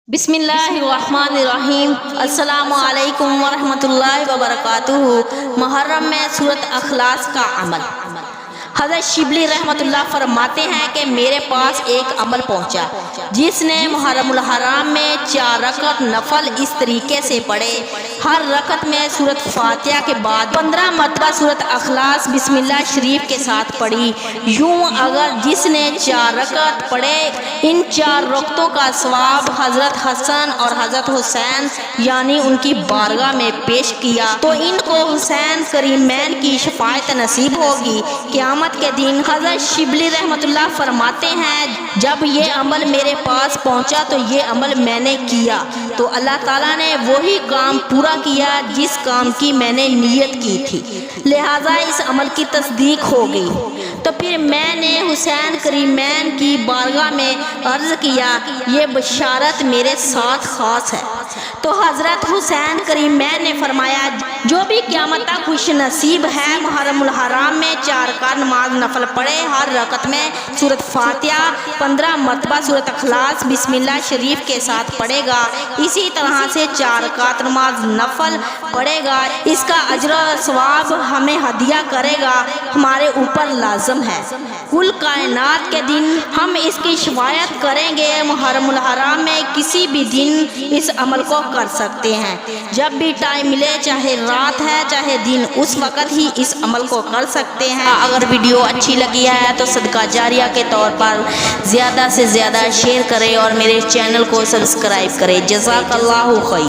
بسم اللہ الرحمن الرحیم۔ السلام علیکم ورحمۃ اللہ وبرکاتہ۔ محرم میں سورۃ اخلاص کا عمل۔ حضرت شبلی رحمۃ اللہ فرماتے ہیں کہ میرے پاس ایک عمل پہنچا جس نے محرم الحرام میں 4 رکعت نفل اس طریقے سے پڑھے، ہر رکعت میں سورۃ فاتحہ کے بعد 15 مرتبہ سورۃ اخلاص بسم اللہ شریف کے ساتھ پڑھی۔ یوں اگر جس نے 4 رکعت پڑھے، ان 4 رکعتوں کا ثواب حضرت حسن اور حضرت حسین یعنی ان کی بارگاہ میں پیش کیا تو ان کو حسین کریمین کی شفاعت نصیب ہوگی۔ قیامت کے دن حضرت شبلی رحمۃ اللہ فرماتے ہیں جب یہ عمل میرے پاس پہنچا تو یہ عمل میں نے کیا تو اللہ تعالیٰ نے وہی کام پورا کیا جس کام کی میں نے نیت کی تھی، لہٰذا اس عمل کی تصدیق ہو گئی۔ تو پھر میں نے حسین کریمین کی بارگاہ میں عرض کیا یہ بشارت میرے ساتھ خاص ہے، تو حضرت حسین کریمین نے فرمایا جو بھی قیامت تک خوش نصیب ہے محرم الحرام میں 4 رکعت نماز نفل پڑھے، ہر رکعت میں سورۃ فاتحہ 15 مرتبہ سورۃ اخلاص بسم اللہ شریف کے ساتھ پڑھے گا، اسی طرح سے 4 رکعت نماز نفل پڑھے گا، اس کا اجر و ثواب ہمیں ہدیہ کرے گا، ہمارے اوپر لازم ہے۔ کل کائنات کے دن ہم اس کی شفاعت کریں گے۔ محرم الحرام میں کسی بھی دن اس عمل کو کر سکتے ہیں، جب بھی ٹائم ملے، چاہے رات ہے چاہے دن، اس وقت ہی اس عمل کو کر سکتے ہیں۔ اگر ویڈیو اچھی لگی ہے تو صدقہ جاریہ کے طور پر زیادہ سے زیادہ شیئر کریں اور میرے چینل کو سبسکرائب کریں۔ جزاک اللہ خیر۔